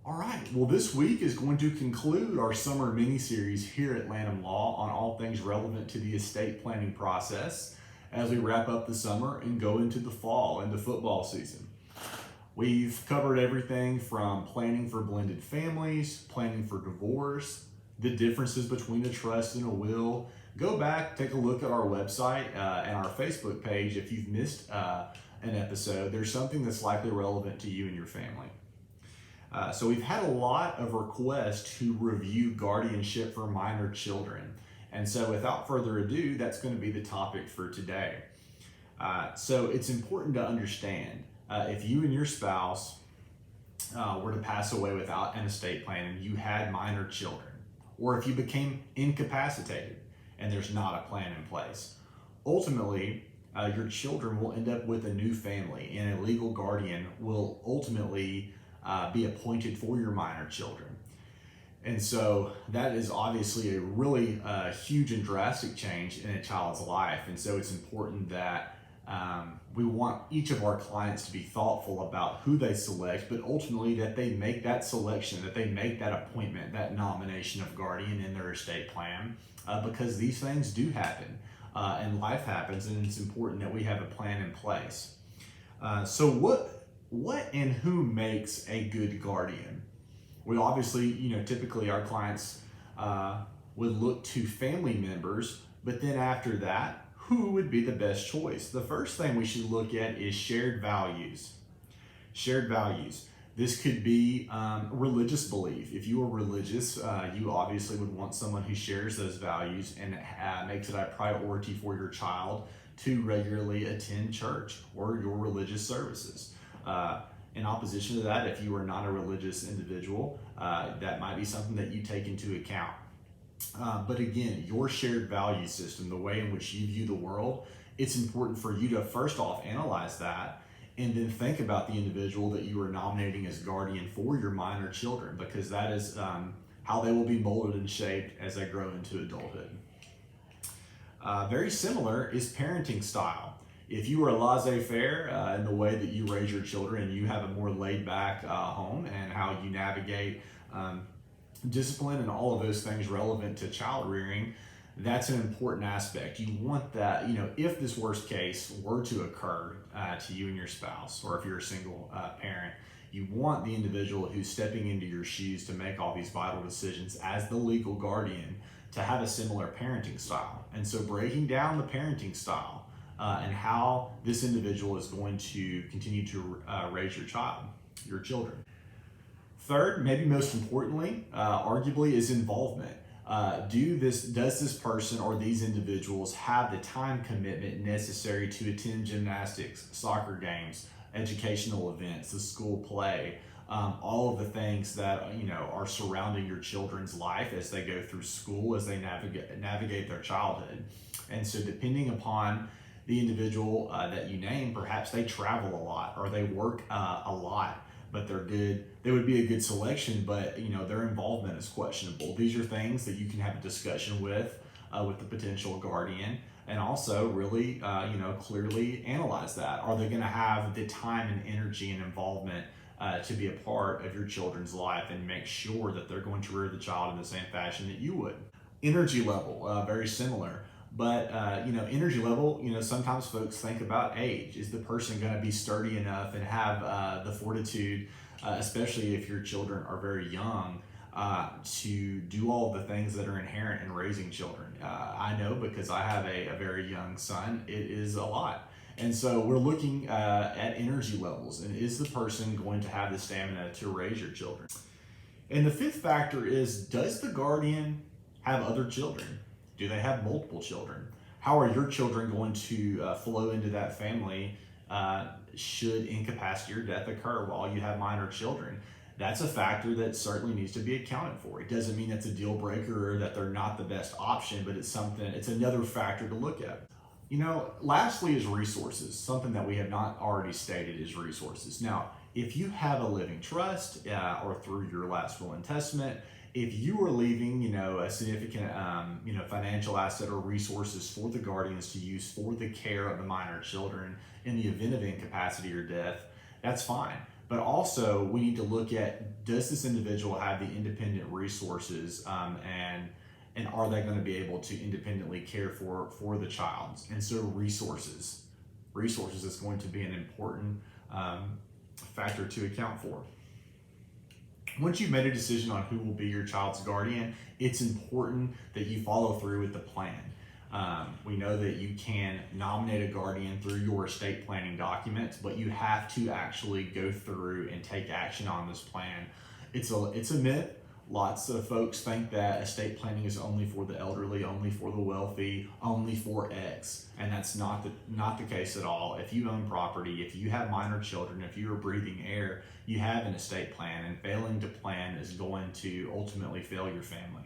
All right, well, this week is going to conclude our summer mini-series here at Lanham Law on all things relevant to the estate planning process as we wrap up the summer and go into the fall, into football season. We've covered everything from planning for blended families, planning for divorce, the differences between a trust and a will. Go back, take a look at our website and our Facebook page. If you've missed an episode, there's something that's likely relevant to you and your family. So we've had a lot of requests to review guardianship for minor children. And so without further ado, that's going to be the topic for today. So it's important to understand if you and your spouse were to pass away without an estate plan and you had minor children, or if you became incapacitated and there's not a plan in place, ultimately your children will end up with a new family, and a legal guardian will ultimately be appointed for your minor children. And so that is obviously a really huge and drastic change in a child's life. And so it's important that we want each of our clients to be thoughtful about who they select, but ultimately that they make that selection, that they make that appointment, that nomination of guardian in their estate plan, because these things do happen and life happens, and it's important that we have a plan in place. So what and who makes a good guardian? We obviously, typically our clients would look to family members, but then after that, who would be the best choice? The first thing we should look at is shared values. Shared values. This could be religious belief. If you are religious, you obviously would want someone who shares those values and makes it a priority for your child to regularly attend church or your religious services. In opposition to that, if you are not a religious individual, that might be something that you take into account. But again, your shared value system, the way in which you view the world, it's important for you to first off analyze that and then think about the individual that you are nominating as guardian for your minor children, because that is how they will be molded and shaped as they grow into adulthood. Very similar is parenting style. If you are laissez-faire in the way that you raise your children and you have a more laid-back home and how you navigate discipline and all of those things relevant to child rearing, that's an important aspect. You want that, if this worst case were to occur to you and your spouse, or if you're a single parent, you want the individual who's stepping into your shoes to make all these vital decisions as the legal guardian to have a similar parenting style. And so breaking down the parenting style and how this individual is going to continue to raise your children. Third, maybe most importantly, arguably, is involvement. Does this person or these individuals have the time commitment necessary to attend gymnastics, soccer games, educational events, the school play, all of the things that are surrounding your children's life as they go through school, as they navigate their childhood. And so depending upon the individual that you name, perhaps they travel a lot or they work a lot, but they're good. They would be a good selection, but their involvement is questionable. These are things that you can have a discussion with the potential guardian, and also really clearly analyze that. Are they going to have the time and energy and involvement to be a part of your children's life, and make sure that they're going to rear the child in the same fashion that you would? Energy level, very similar. But, energy level, sometimes folks think about age. Is the person going to be sturdy enough and have the fortitude, especially if your children are very young, to do all the things that are inherent in raising children? I know, because I have a very young son, it is a lot. And so we're looking at energy levels, and is the person going to have the stamina to raise your children? And the fifth factor is, does the guardian have other children? Do they have multiple children? How are your children going to flow into that family should incapacity or death occur while you have minor children? That's a factor that certainly needs to be accounted for. It doesn't mean that's a deal breaker or that they're not the best option, but it's another factor to look at. Lastly is resources. Something that we have not already stated is resources. Now, if you have a living trust or through your last will and testament, if you are leaving, a significant, financial asset or resources for the guardians to use for the care of the minor children in the event of incapacity or death, that's fine. But also, we need to look at, does this individual have the independent resources, and are they going to be able to independently care for the child? And so resources is going to be an important factor to account for. Once you've made a decision on who will be your child's guardian, it's important that you follow through with the plan. We know that you can nominate a guardian through your estate planning documents, but you have to actually go through and take action on this plan. It's a myth. Lots of folks think that estate planning is only for the elderly, only for the wealthy, only for X, and that's not the case at all. If you own property, if you have minor children, if you are breathing air, you have an estate plan, and failing to plan is going to ultimately fail your family.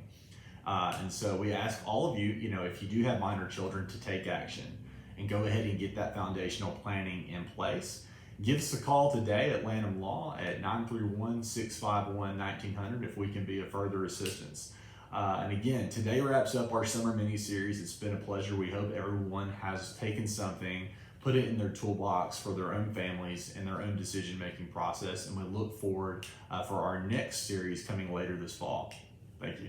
And so we ask all of you, if you do have minor children, to take action and go ahead and get that foundational planning in place. Give us a call today at Lanham Law at 931-651-1900 if we can be of further assistance. And again, today wraps up our summer mini-series. It's been a pleasure. We hope everyone has taken something, put it in their toolbox for their own families and their own decision-making process. And we look forward for our next series coming later this fall. Thank you.